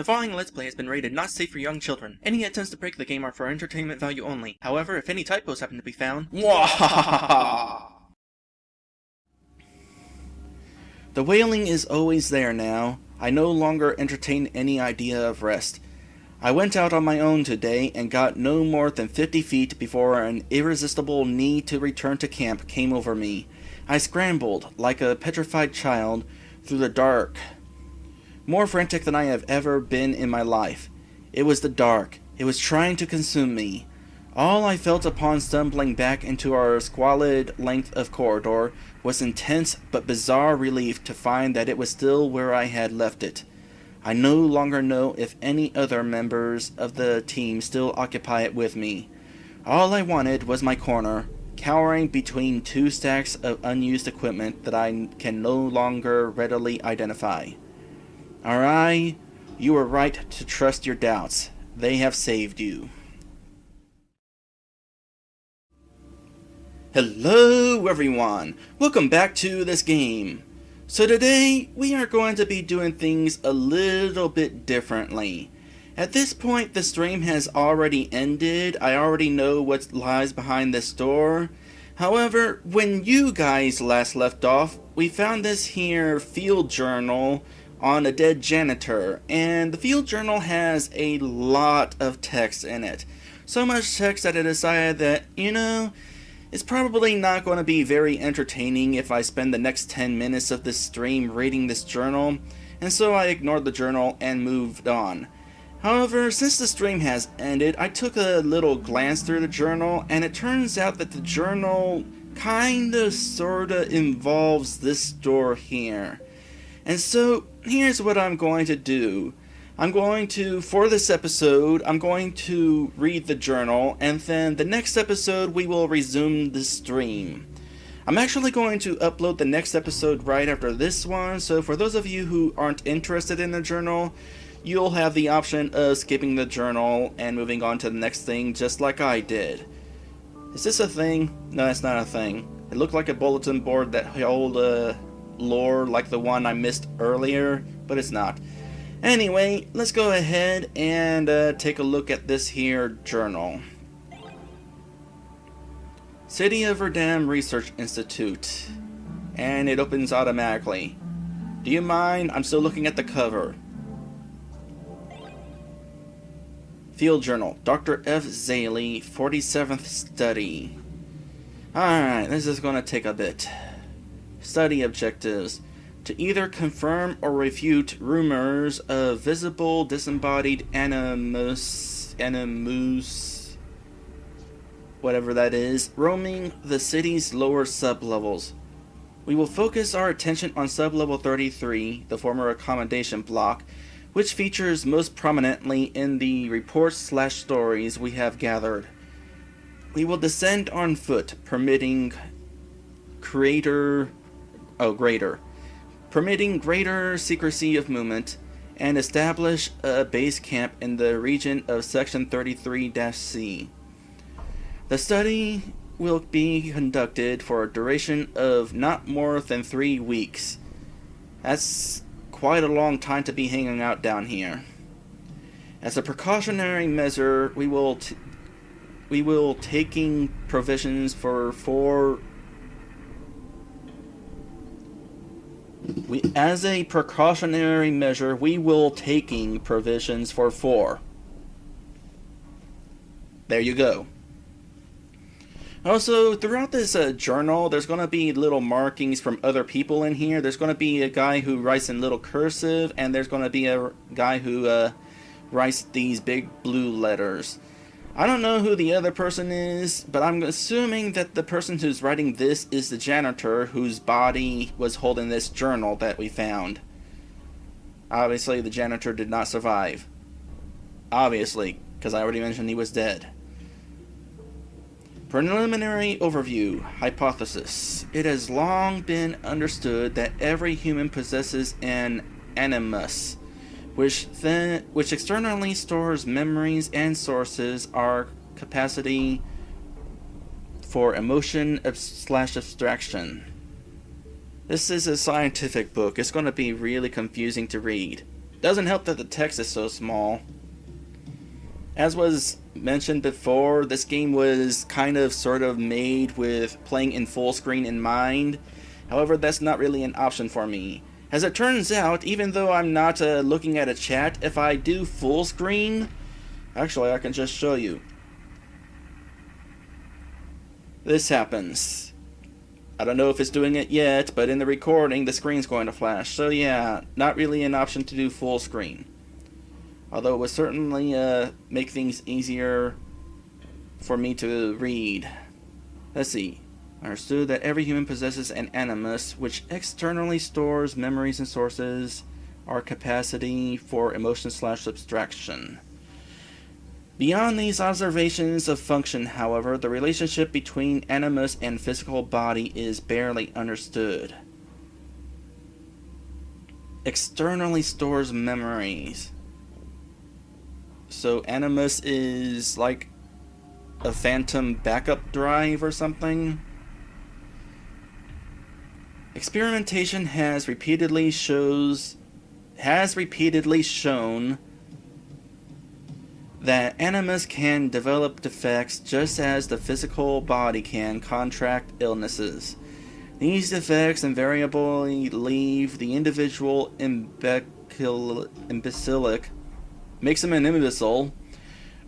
The following Let's Play has been rated not safe for young children. Any attempts to break the game are for entertainment value only. However, if any typos happen to be found, The wailing is always there now. I no longer entertain any idea of rest. I went out on my own today and got no more than 50 feet before an irresistible need to return to camp came over me. I scrambled, like a petrified child, through the dark, more frantic than I have ever been in my life. It was the dark. It was trying to consume me. All I felt upon stumbling back into our squalid length of corridor was intense but bizarre relief to find that it was still where I had left it. I no longer know if any other members of the team still occupy it with me. All I wanted was my corner, cowering between two stacks of unused equipment that I can no longer readily identify. Alright, you were right to trust your doubts. They have saved you. Hello everyone, welcome back to this game. So today, we are going to be doing things a little bit differently. At this point, the stream has already ended. I already know what lies behind this door. However, when you guys last left off, we found this here field journal on a dead janitor, and the field journal has a lot of text in it. So much text that I decided that, it's probably not going to be very entertaining if I spend the next 10 minutes of this stream reading this journal, and so I ignored the journal and moved on. However, since the stream has ended, I took a little glance through the journal, and it turns out that the journal kinda sorta involves this door here. And so, here's what I'm going to do. For this episode, I'm going to read the journal, and then the next episode we will resume the stream. I'm actually going to upload the next episode right after this one, so for those of you who aren't interested in the journal, you'll have the option of skipping the journal and moving on to the next thing just like I did. Is this a thing? No, it's not a thing. It looked like a bulletin board that held lore like the one I missed earlier, but it's not. Anyway, let's go ahead and take a look at this here journal. City of Verdam Research Institute. And it opens automatically. Do you mind? I'm still looking at the cover. Field Journal. Dr. F. Zaley, 47th Study. Alright, this is going to take a bit. Study objectives. To either confirm or refute rumors of visible disembodied animus, whatever that is, roaming the city's lower sublevels. We will focus our attention on sublevel 33, the former accommodation block, which features most prominently in the reports/stories we have gathered. We will descend on foot, permitting greater secrecy of movement, and establish a base camp in the region of Section 33-C. The study will be conducted for a duration of not more than 3 weeks. That's quite a long time to be hanging out down here. As a precautionary measure, we will taking provisions for 4. As a precautionary measure, we will taking provisions for 4. There you go. Also, throughout this journal, there's going to be little markings from other people in here. There's going to be a guy who writes in little cursive, and there's going to be a guy who writes these big blue letters. I don't know who the other person is, but I'm assuming that the person who's writing this is the janitor whose body was holding this journal that we found. Obviously, the janitor did not survive. Obviously, because I already mentioned he was dead. Preliminary overview. Hypothesis. It has long been understood that every human possesses an animus, which externally stores memories and sources our capacity for emotion/abstraction. This is a scientific book. It's going to be really confusing to read. Doesn't help that the text is so small. As was mentioned before, this game was kind of sort of made with playing in full screen in mind. However, that's not really an option for me. As it turns out, even though I'm not looking at a chat, if I do full screen, actually I can just show you. This happens. I don't know if it's doing it yet, but in the recording the screen's going to flash. So yeah, not really an option to do full screen. Although it would certainly make things easier for me to read. Let's see. I understood that every human possesses an animus, which externally stores memories and sources our capacity for emotion/abstraction. Beyond these observations of function, however, the relationship between animus and physical body is barely understood. Externally stores memories. So animus is like a phantom backup drive or something? Experimentation has repeatedly shown that animus can develop defects just as the physical body can contract illnesses. These defects invariably leave the individual imbecilic, makes him an imbecile,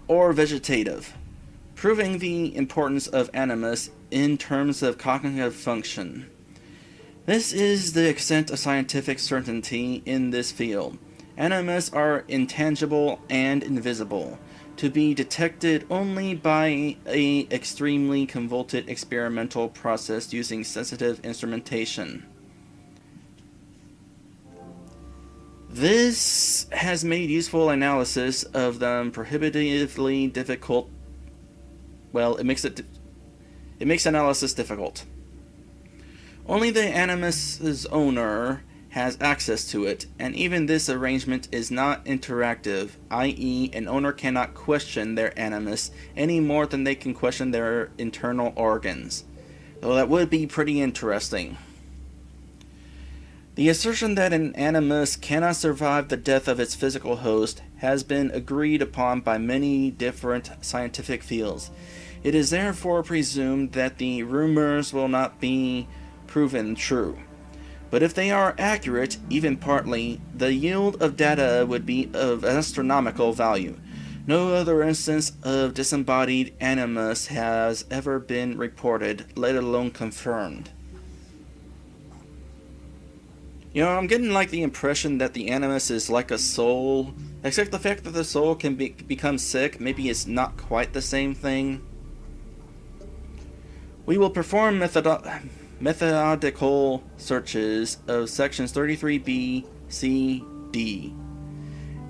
or vegetative, proving the importance of animus in terms of cognitive function. This is the extent of scientific certainty in this field. Animus are intangible and invisible, to be detected only by an extremely convoluted experimental process using sensitive instrumentation. This has made useful analysis of them prohibitively difficult. Well, it makes analysis difficult. Only the animus's owner has access to it, and even this arrangement is not interactive, i.e. an owner cannot question their animus any more than they can question their internal organs. Though that would be pretty interesting. The assertion that an animus cannot survive the death of its physical host has been agreed upon by many different scientific fields. It is therefore presumed that the rumors will not be proven true. But if they are accurate, even partly, the yield of data would be of astronomical value. No other instance of disembodied animus has ever been reported, let alone confirmed. You know, I'm getting like the impression that the animus is like a soul, except the fact that the soul can become sick, maybe it's not quite the same thing. We will perform methodical searches of sections 33b, c, d.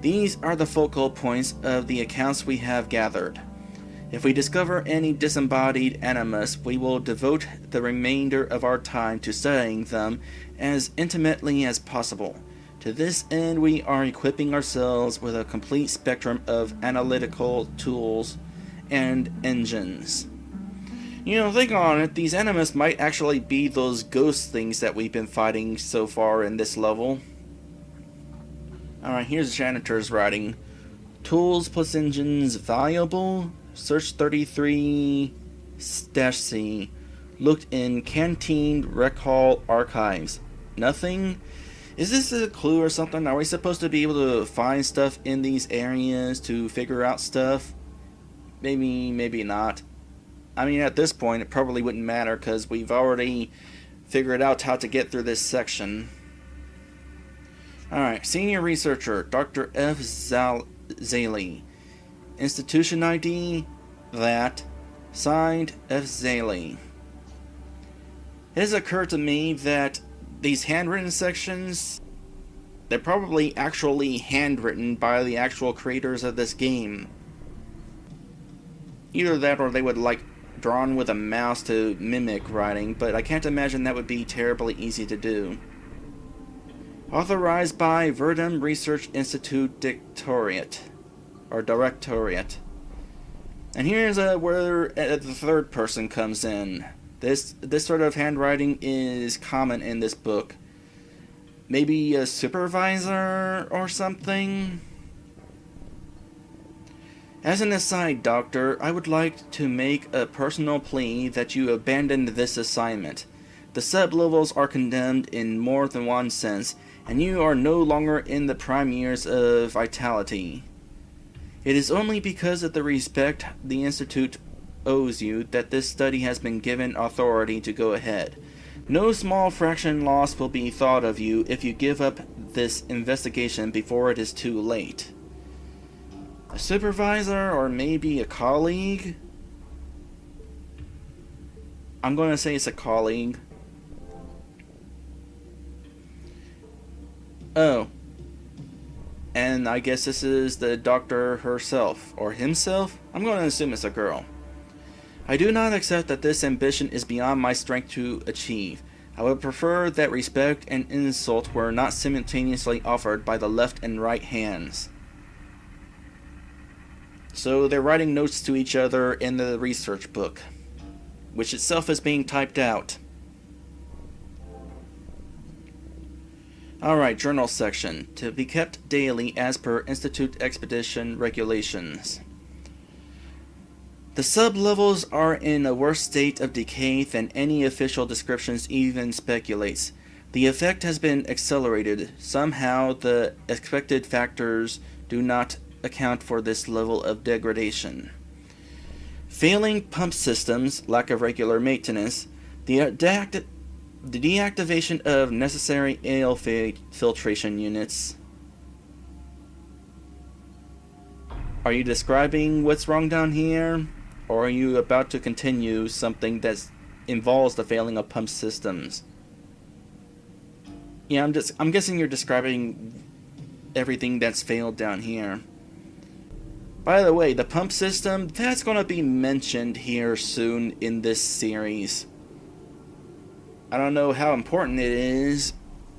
These are the focal points of the accounts we have gathered. If we discover any disembodied animus, we will devote the remainder of our time to studying them as intimately as possible. To this end, we are equipping ourselves with a complete spectrum of analytical tools and engines. You know, think on it, these animus might actually be those ghost things that we've been fighting so far in this level. Alright, here's Janitor's writing. Tools plus engines valuable? Search 33-C. Looked in Canteen Recall Archives. Nothing? Is this a clue or something? Are we supposed to be able to find stuff in these areas to figure out stuff? Maybe, maybe not. I mean, at this point, it probably wouldn't matter because we've already figured out how to get through this section. Alright, Senior Researcher, Dr. F. Zaley. Institution ID, that. Signed, F. Zaley. It has occurred to me that these handwritten sections, they're probably actually handwritten by the actual creators of this game. Either that or they would like drawn with a mouse to mimic writing, but I can't imagine that would be terribly easy to do. Authorized by Verdum Research Institute Directorate. And here's where the third person comes in. This sort of handwriting is common in this book. Maybe a supervisor or something? As an aside, Doctor, I would like to make a personal plea that you abandon this assignment. The sub-levels are condemned in more than one sense, and you are no longer in the prime years of vitality. It is only because of the respect the Institute owes you that this study has been given authority to go ahead. No small fraction loss will be thought of you if you give up this investigation before it is too late. A supervisor or maybe a colleague? I'm going to say it's a colleague. Oh. And I guess this is the doctor herself, or himself? I'm going to assume it's a girl. I do not accept that this ambition is beyond my strength to achieve. I would prefer that respect and insult were not simultaneously offered by the left and right hands. So they're writing notes to each other in the research book, which itself is being typed out. Alright, journal section. To be kept daily as per Institute Expedition regulations. The sub-levels are in a worse state of decay than any official descriptions even speculates. The effect has been accelerated. Somehow the expected factors do not account for this level of degradation. Failing pump systems, lack of regular maintenance, the deactivation of necessary ale filtration units. Are you describing what's wrong down here? Or are you about to continue something that involves the failing of pump systems? Yeah, I'm guessing you're describing everything that's failed down here. By the way, the pump system, that's going to be mentioned here soon in this series. I don't know how important it is,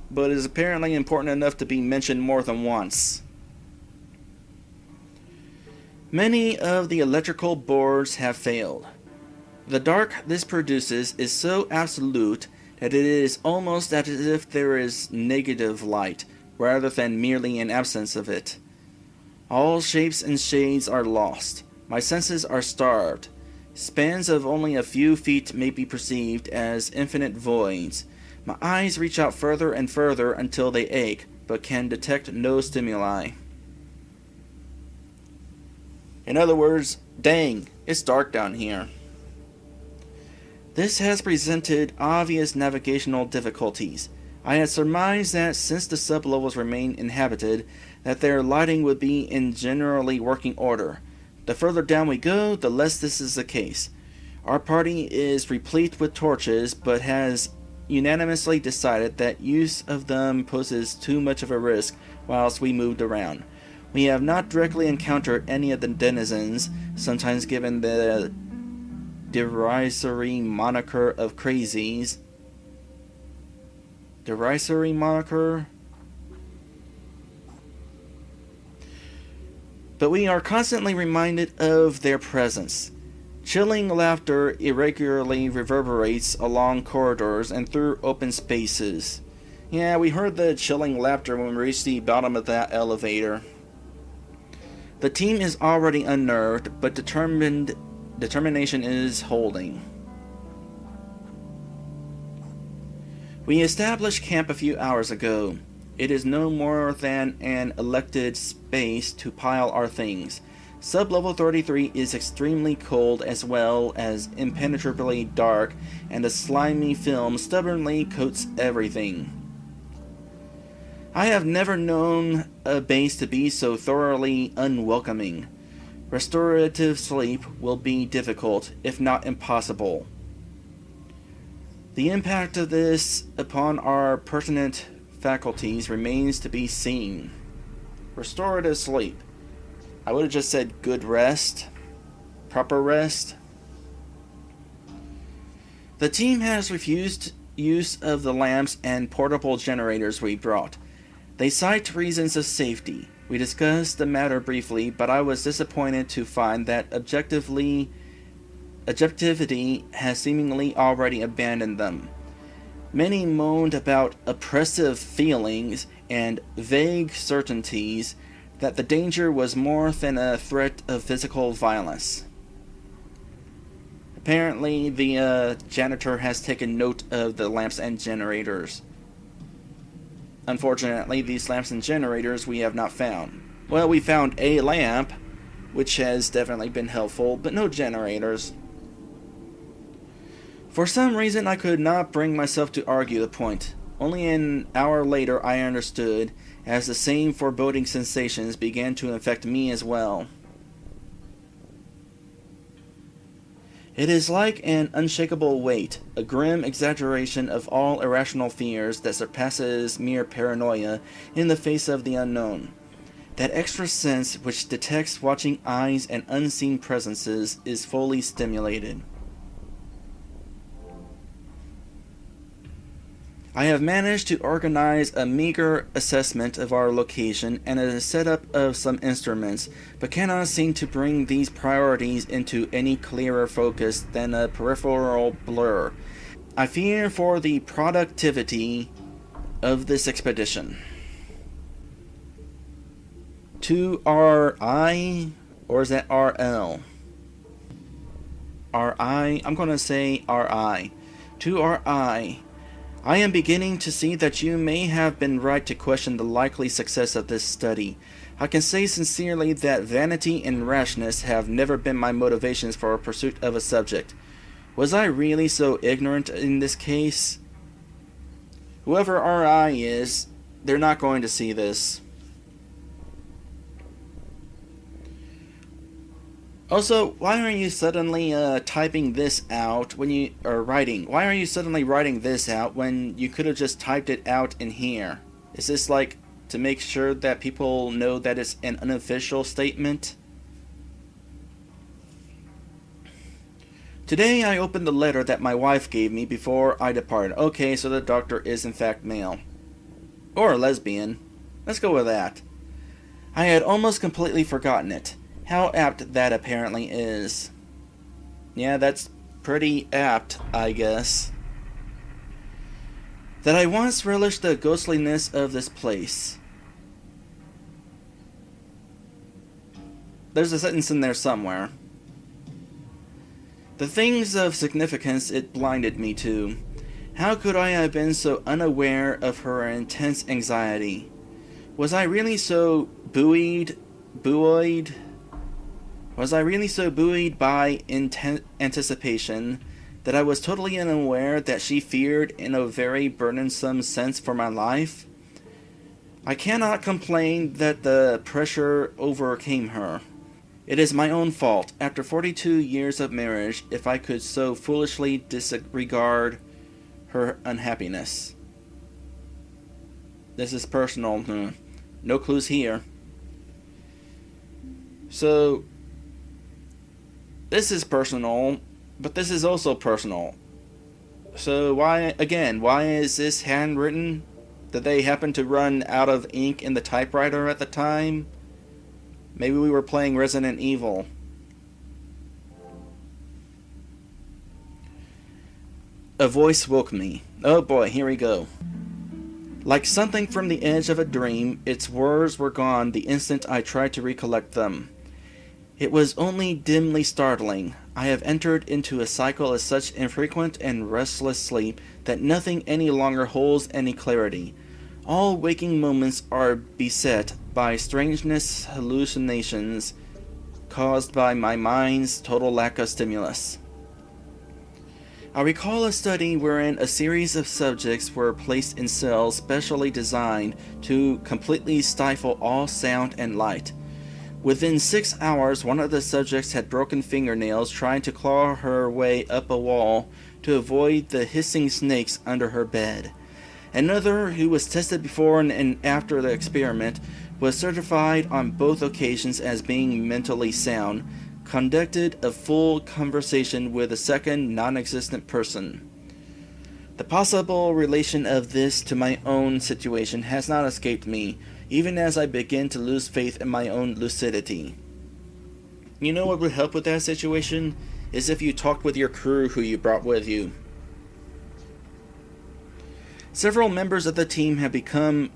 but it is apparently important enough to be mentioned more than once. Many of the electrical boards have failed. The dark this produces is so absolute that it is almost as if there is negative light, rather than merely an absence of it. All shapes and shades are lost. My senses are starved. Spans of only a few feet may be perceived as infinite voids. My eyes reach out further and further until they ache, but can detect no stimuli. In other words, dang, it's dark down here. This has presented obvious navigational difficulties. I had surmised that since the sublevels remain inhabited, that their lighting would be in generally working order. The further down we go, the less this is the case. Our party is replete with torches, but has unanimously decided that use of them poses too much of a risk whilst we moved around. We have not directly encountered any of the denizens, sometimes given the derisory moniker of crazies. Derisory moniker? But we are constantly reminded of their presence. Chilling laughter irregularly reverberates along corridors and through open spaces. Yeah, we heard the chilling laughter when we reached the bottom of that elevator. The team is already unnerved, but determination is holding. We established camp a few hours ago. It is no more than an elected space to pile our things. Sub-level 33 is extremely cold as well as impenetrably dark, and a slimy film stubbornly coats everything. I have never known a base to be so thoroughly unwelcoming. Restorative sleep will be difficult, if not impossible. The impact of this upon our pertinent faculties remains to be seen. Restorative sleep. I would have just said good rest. Proper rest. The team has refused use of the lamps and portable generators we brought. They cite reasons of safety. We discussed the matter briefly, but I was disappointed to find that objectivity has seemingly already abandoned them. Many moaned about oppressive feelings and vague certainties that the danger was more than a threat of physical violence. Apparently, the janitor has taken note of the lamps and generators. Unfortunately, these lamps and generators we have not found. Well, we found a lamp, which has definitely been helpful, but no generators. For some reason, I could not bring myself to argue the point. Only an hour later I understood, as the same foreboding sensations began to infect me as well. It is like an unshakable weight, a grim exaggeration of all irrational fears that surpasses mere paranoia in the face of the unknown. That extra sense which detects watching eyes and unseen presences is fully stimulated. I have managed to organize a meager assessment of our location and a setup of some instruments, but cannot seem to bring these priorities into any clearer focus than a peripheral blur. I fear for the productivity of this expedition. To RI, or is that RL? RI, I'm going to say RI. To RI. I am beginning to see that you may have been right to question the likely success of this study. I can say sincerely that vanity and rashness have never been my motivations for a pursuit of a subject. Was I really so ignorant in this case? Whoever RI is, they're not going to see this. Also, why are you suddenly typing this out when you are writing? Why are you suddenly writing this out when you could have just typed it out in here? Is this like to make sure that people know that it's an unofficial statement? Today I opened the letter that my wife gave me before I departed. Okay, so the doctor is in fact male. Or a lesbian. Let's go with that. I had almost completely forgotten it. How apt that apparently is. Yeah, that's pretty apt, I guess. That I once relished the ghostliness of this place. There's a sentence in there somewhere. The things of significance it blinded me to. How could I have been so unaware of her intense anxiety? Was I really so buoyed by anticipation that I was totally unaware that she feared in a very burdensome sense for my life? I cannot complain that the pressure overcame her. It is my own fault, after 42 years of marriage, if I could so foolishly disregard her unhappiness. This is personal. No clues here. So, this is personal, but this is also personal. So why is this handwritten? Did they happen to run out of ink in the typewriter at the time? Maybe we were playing Resident Evil. A voice woke me. Oh boy, here we go. Like something from the edge of a dream, its words were gone the instant I tried to recollect them. It was only dimly startling. I have entered into a cycle of such infrequent and restless sleep that nothing any longer holds any clarity. All waking moments are beset by strangeness hallucinations caused by my mind's total lack of stimulus. I recall a study wherein a series of subjects were placed in cells specially designed to completely stifle all sound and light. Within 6 hours, one of the subjects had broken fingernails trying to claw her way up a wall to avoid the hissing snakes under her bed. Another, who was tested before and after the experiment, was certified on both occasions as being mentally sound, conducted a full conversation with a second non-existent person. The possible relation of this to my own situation has not escaped me, even as I begin to lose faith in my own lucidity. You know what would help with that situation? Is if you talked with your crew who you brought with you. Several members of the team have become...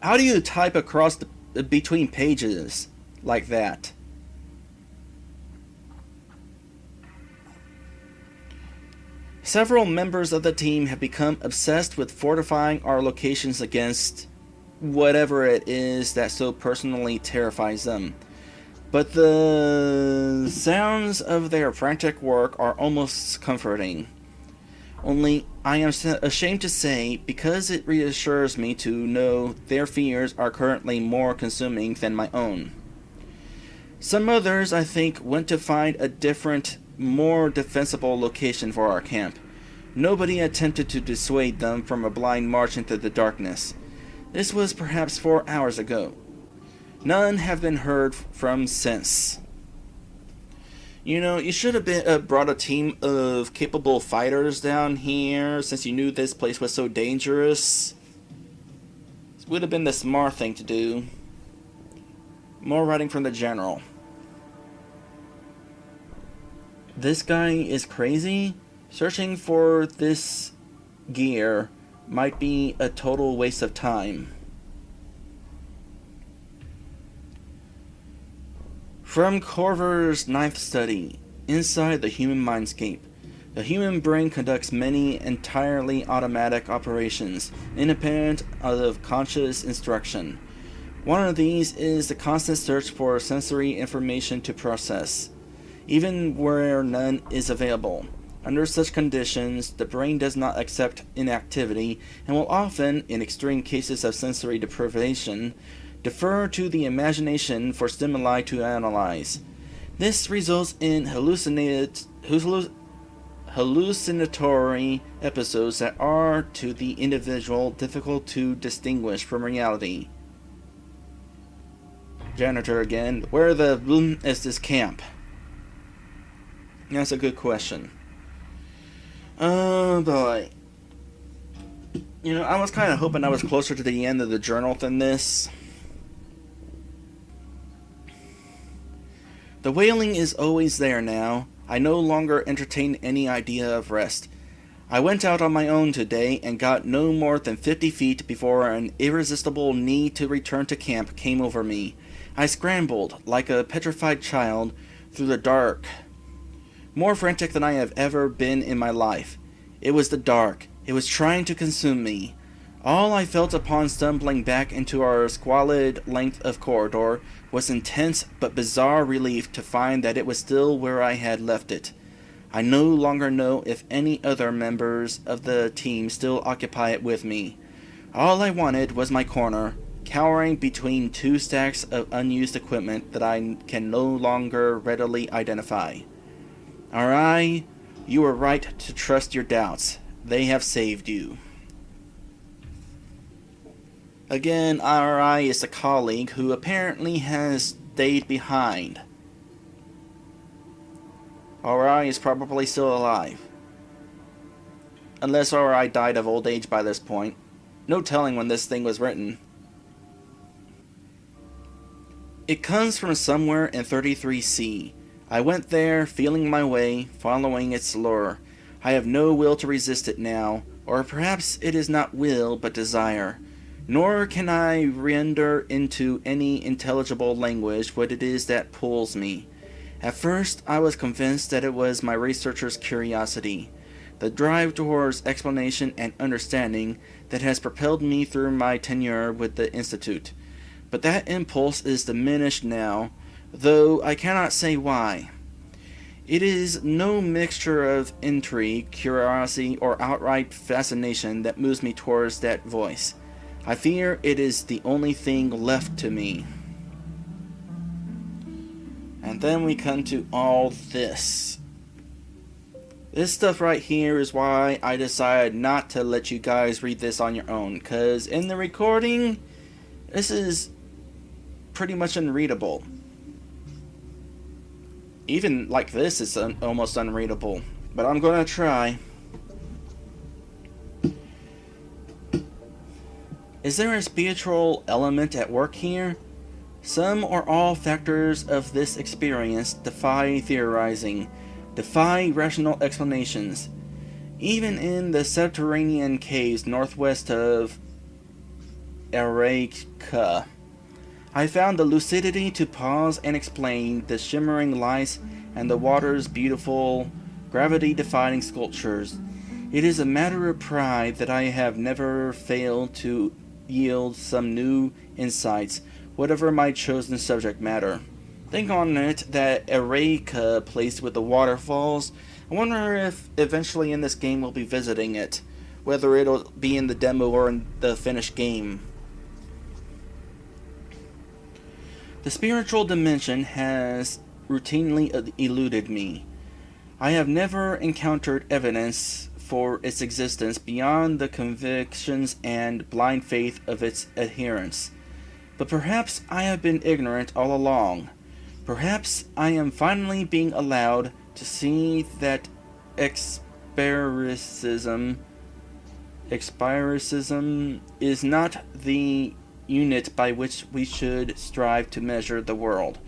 How do you type across between pages like that? Several members of the team have become obsessed with fortifying our locations against whatever it is that so personally terrifies them. But the sounds of their frantic work are almost comforting. Only, I am ashamed to say, because it reassures me to know their fears are currently more consuming than my own. Some others, I think, went to find a different, more defensible location for our camp. Nobody attempted to dissuade them from a blind march into the darkness. This was perhaps 4 hours ago. None have been heard from since. You know, you should have brought a team of capable fighters down here since you knew this place was so dangerous. This would have been the smart thing to do. More writing from the general. This guy is crazy. Searching for this gear might be a total waste of time. From Corver's ninth study, inside the human mindscape. The human brain conducts many entirely automatic operations, independent of conscious instruction. One of these is the constant search for sensory information to process, even where none is available. Under such conditions, the brain does not accept inactivity and will often, in extreme cases of sensory deprivation, defer to the imagination for stimuli to analyze. This results in hallucinatory episodes that are, to the individual, difficult to distinguish from reality. Janitor again. Where the is this camp? That's a good question. Oh boy. You know, I was kind of hoping I was closer to the end of the journal than this. The wailing is always there now. I no longer entertain any idea of rest. I went out on my own today and got no more than 50 feet before an irresistible need to return to camp came over me. I scrambled, like a petrified child, through the dark. More frantic than I have ever been in my life. It was the dark. It was trying to consume me. All I felt upon stumbling back into our squalid length of corridor was intense but bizarre relief to find that it was still where I had left it. I no longer know if any other members of the team still occupy it with me. All I wanted was my corner, cowering between two stacks of unused equipment that I can no longer readily identify. Alright, you were right to trust your doubts. They have saved you. Again, RI is a colleague who apparently has stayed behind. RI is probably still alive. Unless RI died of old age by this point. No telling when this thing was written. It comes from somewhere in 33C. I went there, feeling my way, following its lure. I have no will to resist it now, or perhaps it is not will but desire. Nor can I render into any intelligible language what it is that pulls me. At first, I was convinced that it was my researcher's curiosity, the drive towards explanation and understanding that has propelled me through my tenure with the Institute. But that impulse is diminished now, though I cannot say why. It is no mixture of intrigue, curiosity, or outright fascination that moves me towards that voice. I fear it is the only thing left to me. And then we come to all this. This stuff right here is why I decided not to let you guys read this on your own, because in the recording, this is pretty much unreadable. Even like this is almost unreadable, but I'm gonna try. Is there a spiritual element at work here? Some or all factors of this experience defy theorizing, defy rational explanations. even in the subterranean caves northwest of Erias, I found the lucidity to pause and explain the shimmering lights and the water's beautiful, gravity-defying sculptures. It is a matter of pride that I have never failed to yield some new insights, whatever my chosen subject matter. Think on it, that Erias place with the waterfalls. I wonder if eventually in this game we'll be visiting it, whether it'll be in the demo or in the finished game. The spiritual dimension has routinely eluded me. I have never encountered evidence for its existence beyond the convictions and blind faith of its adherents. But perhaps I have been ignorant all along. Perhaps I am finally being allowed to see that expirism is not the unit by which we should strive to measure the world.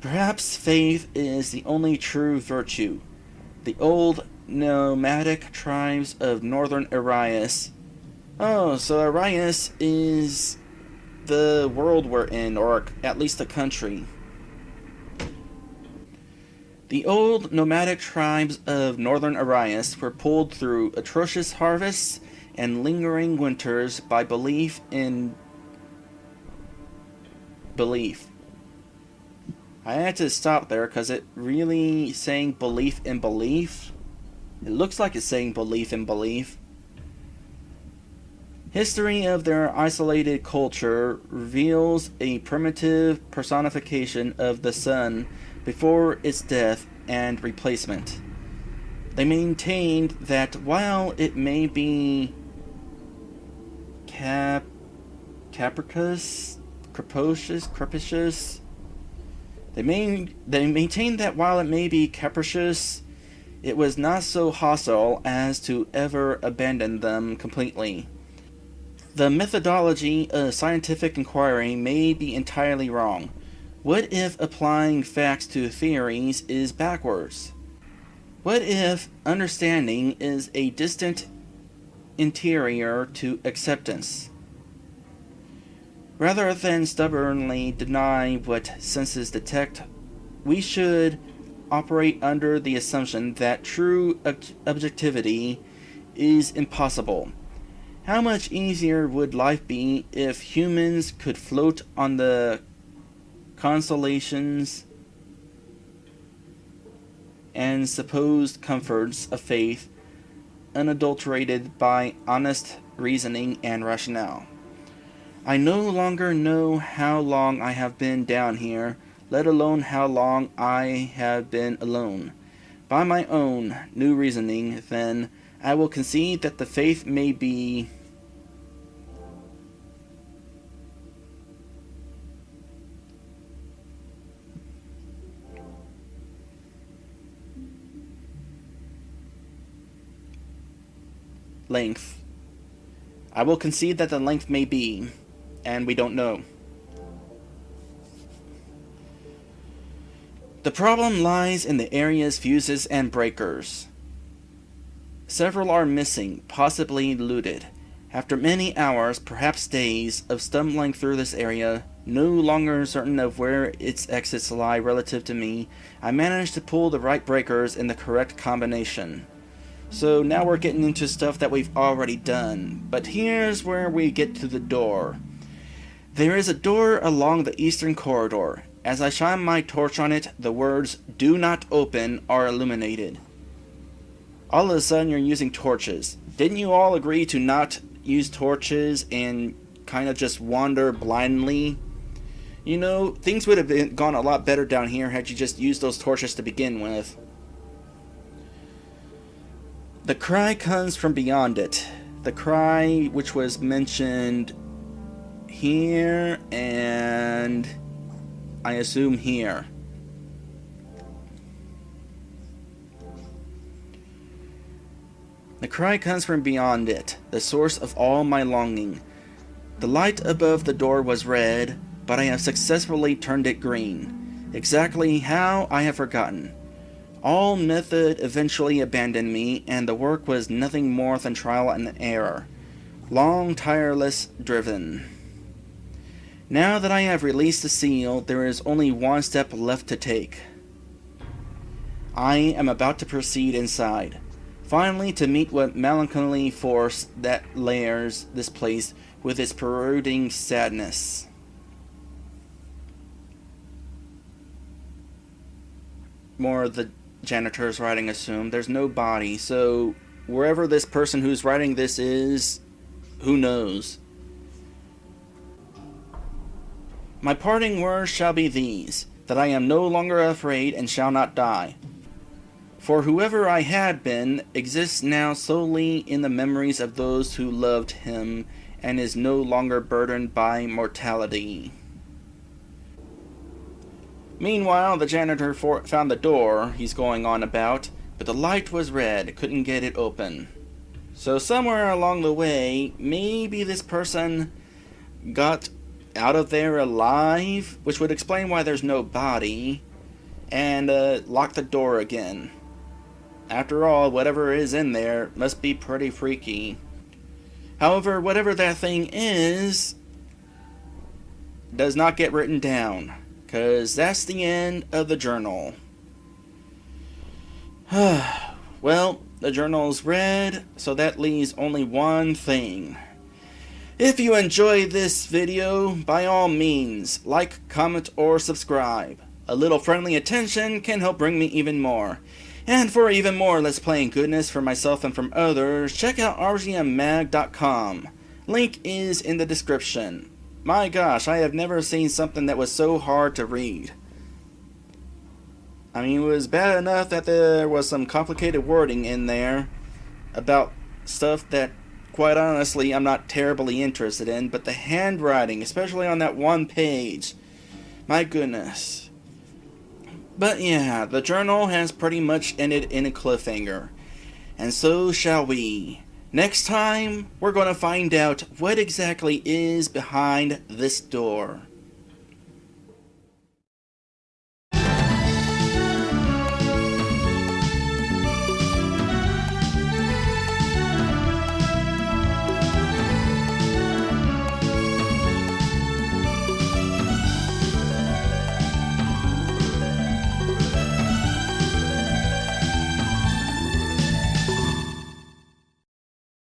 Perhaps faith is the only true virtue. The old nomadic tribes of northern Erias. Oh, so Erias is the world we're in, or at least the country. The old nomadic tribes of northern Erias were pulled through atrocious harvests and lingering winters by belief in belief. I had to stop there because it really saying belief in belief. It looks like it's saying belief in belief. History of their isolated culture reveals a primitive personification of the sun before its death and replacement. They maintained that while it may be capricious, they maintained that while it may be capricious, it was not so hostile as to ever abandon them completely. The methodology of scientific inquiry may be entirely wrong. What if applying facts to theories is backwards? What if understanding is a distant interior to acceptance? Rather than stubbornly deny what senses detect, we should operate under the assumption that true objectivity is impossible. How much easier would life be if humans could float on the consolations and supposed comforts of faith, unadulterated by honest reasoning and rationale? I no longer know how long I have been down here, let alone how long I have been alone. By my own new reasoning, then, I will concede that the faith may be length. I will concede that the length may be, and we don't know. The problem lies in the area's fuses and breakers. Several are missing, possibly looted. After many hours, perhaps days, of stumbling through this area, no longer certain of where its exits lie relative to me, I managed to pull the right breakers in the correct combination. So now we're getting into stuff that we've already done, but here's where we get to the door. There is a door along the eastern corridor. As I shine my torch on it, the words "Do not open" are illuminated. All of a sudden you're using torches. Didn't you all agree to not use torches and kind of just wander blindly? You know, things would have gone a lot better down here had you just used those torches to begin with. The cry comes from beyond it. The cry which was mentioned here and I assume here. The cry comes from beyond it, the source of all my longing. The light above the door was red, but I have successfully turned it green. Exactly how, I have forgotten. All method eventually abandoned me, and the work was nothing more than trial and error. Long, tireless driven. Now that I have released the seal, there is only one step left to take. I am about to proceed inside, finally to meet what melancholy force that layers this place with its corroding sadness. More of the janitor's writing assumed. There's no body, so wherever this person who's writing this is, who knows? My parting words shall be these, that I am no longer afraid and shall not die. For whoever I had been exists now solely in the memories of those who loved him and is no longer burdened by mortality. Meanwhile, the janitor found the door he's going on about, but the light was red, couldn't get it open. So somewhere along the way, maybe this person got out of there alive, which would explain why there's no body, and locked the door again. After all, whatever is in there must be pretty freaky. However, whatever that thing is, does not get written down, because that's the end of the journal. Well, the journal's read, so that leaves only one thing. If you enjoyed this video, by all means, like, comment, or subscribe. A little friendly attention can help bring me even more. And for even more Let's Playing goodness from myself and from others, check out RPGMmag.com. Link is in the description. My gosh, I have never seen something that was so hard to read. I mean, it was bad enough that there was some complicated wording in there about stuff that, quite honestly, I'm not terribly interested in, but the handwriting, especially on that one page, my goodness. But yeah, the journal has pretty much ended in a cliffhanger, and so shall we. Next time, we're going to find out what exactly is behind this door.